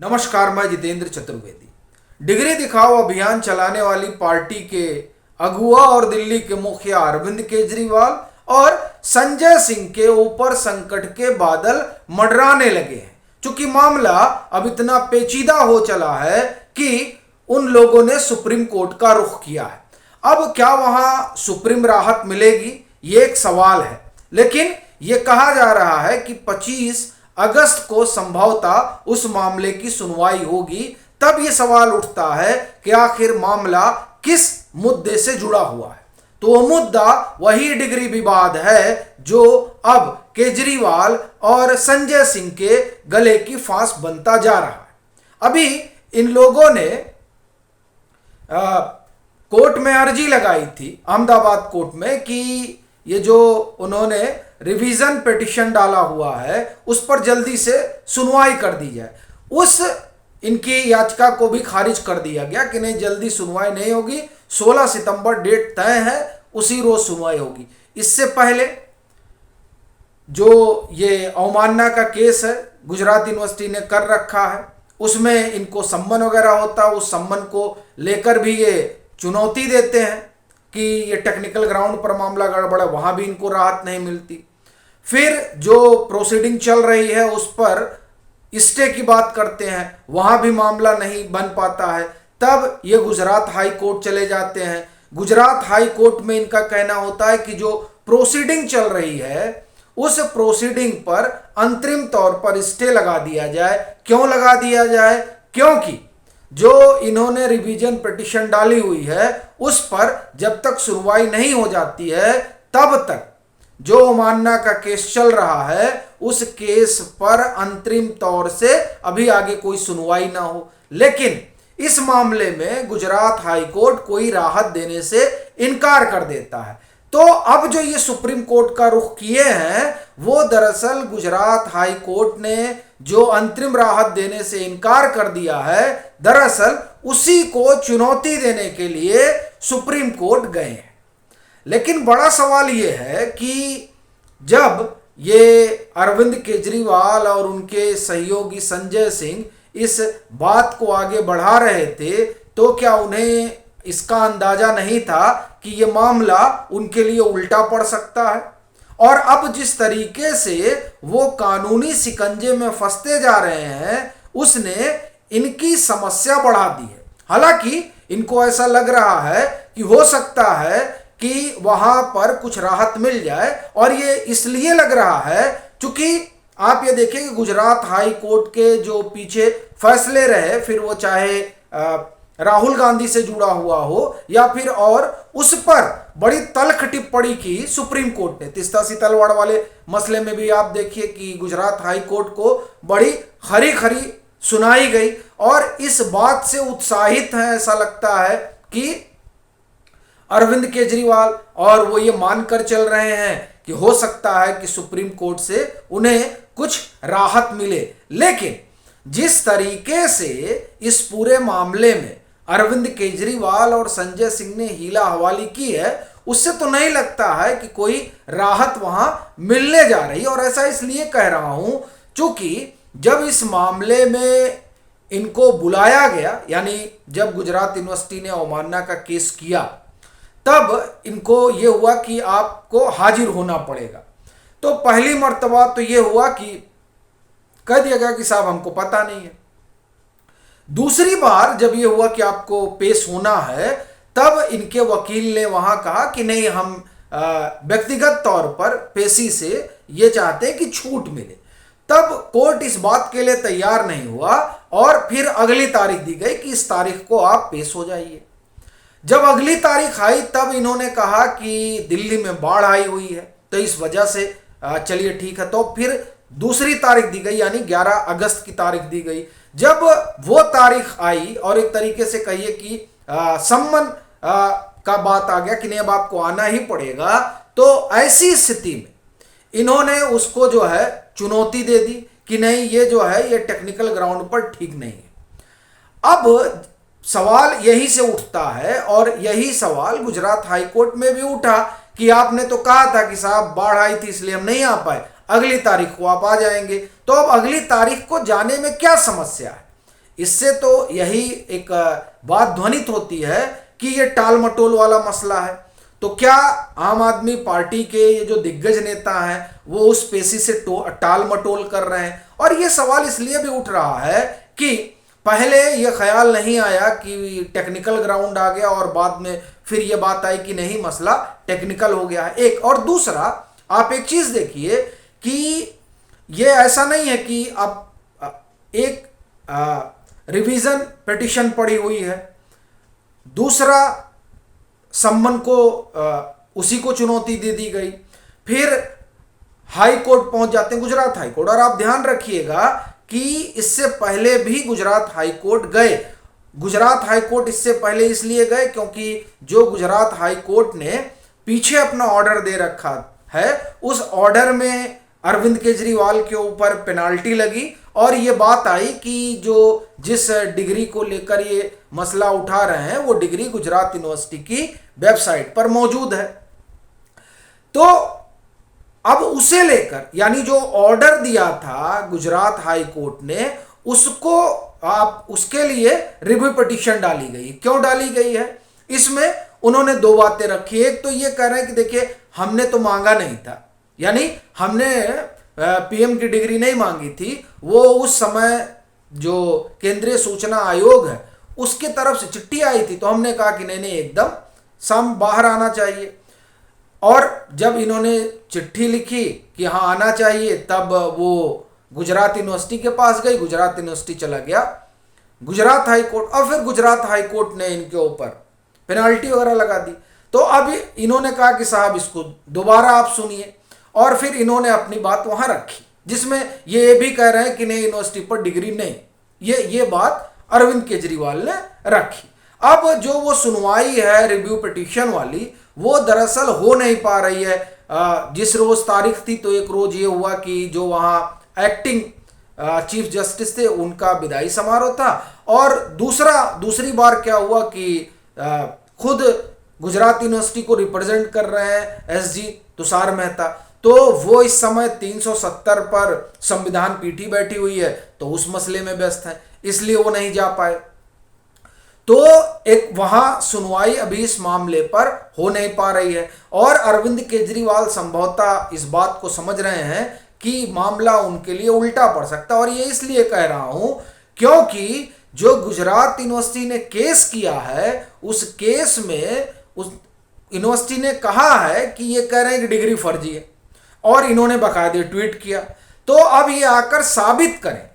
नमस्कार, मैं जितेंद्र चतुर्वेदी। डिग्री दिखाओ अभियान चलाने वाली पार्टी के अगुआ और दिल्ली के मुखिया अरविंद केजरीवाल और संजय सिंह के ऊपर संकट के बादल मंडराने लगे हैं। चूंकि मामला अब इतना पेचीदा हो चला है कि उन लोगों ने सुप्रीम कोर्ट का रुख किया है। अब क्या वहां सुप्रीम राहत मिलेगी, ये एक सवाल है। लेकिन यह कहा जा रहा है कि 25 अगस्त को संभवतः उस मामले की सुनवाई होगी। तब यह सवाल उठता है कि आखिर मामला किस मुद्दे से जुड़ा हुआ है। तो वह मुद्दा वही डिग्री विवाद है जो अब केजरीवाल और संजय सिंह के गले की फांस बनता जा रहा है। अभी इन लोगों ने कोर्ट में अर्जी लगाई थी, अहमदाबाद कोर्ट में, कि ये जो उन्होंने रिवीजन पिटिशन डाला हुआ है उस पर जल्दी से सुनवाई कर दी जाए। उस इनकी याचिका को भी खारिज कर दिया गया कि नहीं, जल्दी सुनवाई नहीं होगी, 16 सितंबर डेट तय है, उसी रोज सुनवाई होगी। इससे पहले जो ये अवमानना का केस है गुजरात यूनिवर्सिटी ने कर रखा है, उसमें इनको सम्मन वगैरह होता है। उस सम्मन को लेकर भी ये चुनौती देते हैं कि ये टेक्निकल ग्राउंड पर मामला गड़बड़ है, वहां भी इनको राहत नहीं मिलती। फिर जो प्रोसीडिंग चल रही है उस पर स्टे की बात करते हैं, वहां भी मामला नहीं बन पाता है। तब ये गुजरात हाई कोर्ट चले जाते हैं। गुजरात हाई कोर्ट में इनका कहना होता है कि जो प्रोसीडिंग चल रही है उस प्रोसीडिंग पर अंतरिम तौर पर स्टे लगा दिया जाए। क्यों लगा दिया जाए? क्योंकि जो इन्होंने रिवीजन पिटिशन डाली हुई है उस पर जब तक सुनवाई नहीं हो जाती है तब तक जो अवमानना का केस चल रहा है उस केस पर अंतरिम तौर से अभी आगे कोई सुनवाई ना हो। लेकिन इस मामले में गुजरात हाई कोर्ट कोई राहत देने से इनकार कर देता है। तो अब जो ये सुप्रीम कोर्ट का रुख किए हैं वो दरअसल गुजरात हाई कोर्ट ने जो अंतरिम राहत देने से इनकार कर दिया है, दरअसल उसी को चुनौती देने के लिए सुप्रीम कोर्ट गए हैं। लेकिन बड़ा सवाल यह है कि जब ये अरविंद केजरीवाल और उनके सहयोगी संजय सिंह इस बात को आगे बढ़ा रहे थे तो क्या उन्हें इसका अंदाजा नहीं था कि यह मामला उनके लिए उल्टा पड़ सकता है? और अब जिस तरीके से वो कानूनी शिकंजे में फंसते जा रहे हैं उसने इनकी समस्या बढ़ा दी है। हालांकि इनको ऐसा लग रहा है कि हो सकता है कि वहां पर कुछ राहत मिल जाए, और ये इसलिए लग रहा है क्योंकि आप ये देखें कि गुजरात हाई कोर्ट के जो पीछे फैसले रहे, फिर वो चाहे राहुल गांधी से जुड़ा हुआ हो या फिर और उस पर बड़ी तल्ख टिप्पणी की सुप्रीम कोर्ट ने। तीस्ता सीतलवाड़ वाले मसले में भी आप देखिए कि गुजरात हाई कोर्ट को बड़ी खरी खरी सुनाई गई, और इस बात से उत्साहित हैं ऐसा लगता है कि अरविंद केजरीवाल, और वो ये मानकर चल रहे हैं कि हो सकता है कि सुप्रीम कोर्ट से उन्हें कुछ राहत मिले। लेकिन जिस तरीके से इस पूरे मामले में अरविंद केजरीवाल और संजय सिंह ने हीला हवाली की है उससे तो नहीं लगता है कि कोई राहत वहां मिलने जा रही। और ऐसा इसलिए कह रहा हूं क्योंकि जब इस मामले में इनको बुलाया गया, यानी जब गुजरात यूनिवर्सिटी ने अवमानना का केस किया, तब इनको यह हुआ कि आपको हाजिर होना पड़ेगा। तो पहली मर्तबा तो यह हुआ कि कह दिया गया कि साहब हमको पता नहीं है। दूसरी बार जब यह हुआ कि आपको पेश होना है तब इनके वकील ने वहां कहा कि नहीं, हम व्यक्तिगत तौर पर पेशी से ये चाहते हैं कि छूट मिले। तब कोर्ट इस बात के लिए तैयार नहीं हुआ और फिर अगली तारीख दी गई कि इस तारीख को आप पेश हो जाइए। जब अगली तारीख आई तब इन्होंने कहा कि दिल्ली में बाढ़ आई हुई है तो इस वजह से चलिए ठीक है। तो फिर दूसरी तारीख दी गई, यानी 11 अगस्त की तारीख दी गई। जब वो तारीख आई और एक तरीके से कहिए कि सम्मन का बात आ गया कि नहीं अब आपको आना ही पड़ेगा, तो ऐसी स्थिति में इन्होंने उसको जो है चुनौती दे दी कि नहीं, ये जो है ये टेक्निकल ग्राउंड पर ठीक नहीं है। अब सवाल यही से उठता है, और यही सवाल गुजरात हाई कोर्ट में भी उठा कि आपने तो कहा था कि साहब बाढ़ आई थी इसलिए हम नहीं आ पाए, अगली तारीख को आप आ जाएंगे। तो अब अगली तारीख को जाने में क्या समस्या है? इससे तो यही एक बात ध्वनित होती है कि ये टाल मटोल वाला मसला है। तो क्या आम आदमी पार्टी के ये जो दिग्गज नेता हैं वो उस पेशी से टाल मटोल कर रहे हैं? और ये सवाल इसलिए भी उठ रहा है कि पहले ये ख्याल नहीं आया कि टेक्निकल ग्राउंड आ गया, और बाद में फिर ये बात आई कि नहीं, मसला टेक्निकल हो गया है। एक और दूसरा, आप एक चीज देखिए कि ये ऐसा नहीं है कि अब एक रिवीजन पिटिशन पड़ी हुई है, दूसरा सम्मन को उसी को चुनौती दे दी गई, फिर हाई कोर्ट पहुंच जाते हैं, गुजरात हाई कोर्ट। और आप ध्यान रखिएगा कि इससे पहले भी गुजरात हाई कोर्ट गए। गुजरात हाई कोर्ट इससे पहले इसलिए गए क्योंकि जो गुजरात हाई कोर्ट ने पीछे अपना ऑर्डर दे रखा है, उस ऑर्डर में अरविंद केजरीवाल के ऊपर पेनाल्टी लगी, और ये बात आई कि जिस डिग्री को लेकर ये मसला उठा रहे हैं वो डिग्री गुजरात यूनिवर्सिटी की वेबसाइट पर मौजूद है। तो अब उसे लेकर, यानी जो ऑर्डर दिया था गुजरात हाई कोर्ट ने, उसके लिए रिव्यू पिटीशन डाली गई। क्यों डाली गई है? इसमें उन्होंने दो बातें रखी। एक तो ये कह रहे हैं कि देखिए, हमने तो मांगा नहीं था, यानी हमने पीएम की डिग्री नहीं मांगी थी, वो उस समय जो केंद्रीय सूचना आयोग है उसके तरफ से चिट्ठी आई थी, तो हमने कहा कि नहीं, एकदम सम बाहर आना चाहिए। और जब इन्होंने चिट्ठी लिखी कि हाँ आना चाहिए, तब वो गुजरात यूनिवर्सिटी के पास गई, गुजरात यूनिवर्सिटी चला गया गुजरात हाई कोर्ट, और फिर गुजरात हाई कोर्ट ने इनके ऊपर पेनाल्टी वगैरह लगा दी। तो अब इन्होंने कहा कि साहब इसको दोबारा आप सुनिए, और फिर इन्होंने अपनी बात वहां रखी, जिसमें ये भी कह रहे हैं कि नहीं, यूनिवर्सिटी पर डिग्री नहीं। ये बात अरविंद केजरीवाल ने रखी। अब जो वो सुनवाई है रिव्यू पिटीशन वाली, वो दरअसल हो नहीं पा रही है। जिस रोज तारीख थी, तो एक रोज ये हुआ कि जो वहाँ एक्टिंग चीफ जस्टिस थे उनका विदाई समारोह था, और दूसरी बार क्या हुआ कि खुद गुजरात यूनिवर्सिटी को रिप्रेजेंट कर रहे हैं एसजी तुषार मेहता, तो वो इस समय 370 पर संविधान पीठी बैठी हुई है, तो उस मसले में व्यस्त है, इसलिए वो नहीं जा पाए। तो एक वहां सुनवाई अभी इस मामले पर हो नहीं पा रही है, और अरविंद केजरीवाल संभवतः इस बात को समझ रहे हैं कि मामला उनके लिए उल्टा पड़ सकता है। और ये इसलिए कह रहा हूं क्योंकि जो गुजरात यूनिवर्सिटी ने केस किया है, उस केस में उस यूनिवर्सिटी ने कहा है कि ये कह रहे हैं कि डिग्री फर्जी है, और इन्होंने बाकायदे ट्वीट किया। तो अब ये आकर साबित करें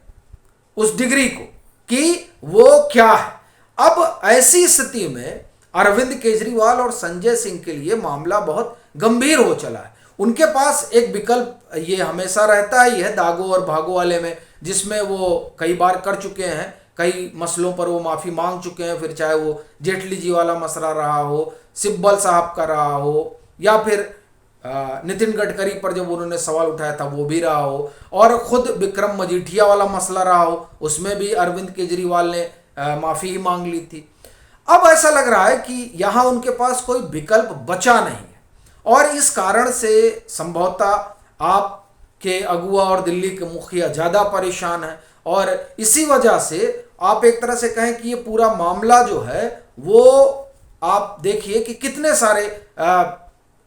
उस डिग्री को कि वो क्या है। अब ऐसी स्थिति में अरविंद केजरीवाल और संजय सिंह के लिए मामला बहुत गंभीर हो चला है। उनके पास एक विकल्प ये हमेशा रहता ही है दागो और भागो वाले में, जिसमें वो कई बार कर चुके हैं, कई मसलों पर वो माफ़ी मांग चुके हैं, फिर चाहे वो जेटली जी वाला मसला रहा हो, सिब्बल साहब का रहा हो, या फिर नितिन गडकरी पर जब उन्होंने सवाल उठाया था वो भी रहा हो, और खुद विक्रम मजीठिया वाला मसला रहा हो, उसमें भी अरविंद केजरीवाल ने माफ़ी ही मांग ली थी। अब ऐसा लग रहा है कि यहाँ उनके पास कोई विकल्प बचा नहीं है, और इस कारण से संभवतः आपके अगुआ और दिल्ली के मुखिया ज़्यादा परेशान हैं, और इसी वजह से आप एक तरह से कहें कि ये पूरा मामला जो है वो आप देखिए कि कितने सारे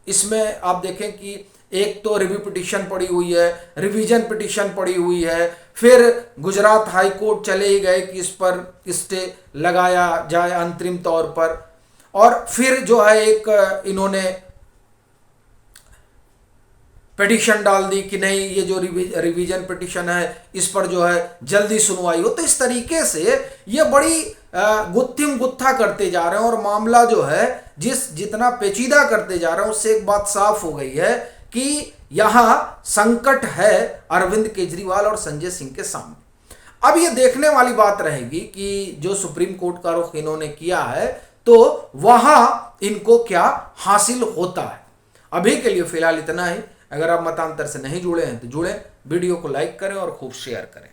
इसमें आप देखें कि एक तो रिव्यू पिटीशन पड़ी हुई है, रिवीजन पिटीशन पड़ी हुई है, फिर गुजरात हाई कोर्ट चले ही गए कि इस पर स्टे लगाया जाए अंतरिम तौर पर, और फिर जो है एक इन्होंने पिटीशन डाल दी कि नहीं, ये जो रिवीजन पिटीशन है इस पर जो है जल्दी सुनवाई हो। तो इस तरीके से ये बड़ी गुत्थिम गुत्था करते जा रहे हैं, और मामला जो है जितना पेचीदा करते जा रहे हैं, उससे एक बात साफ हो गई है कि यहाँ संकट है अरविंद केजरीवाल और संजय सिंह के सामने। अब ये देखने वाली बात रहेगी कि जो सुप्रीम कोर्ट का रुख इन्होंने किया है, तो वहां इनको क्या हासिल होता है। अभी के लिए फिलहाल इतना ही। अगर आप मतांतर से नहीं जुड़े हैं तो जुड़ें, वीडियो को लाइक करें और खूब शेयर करें।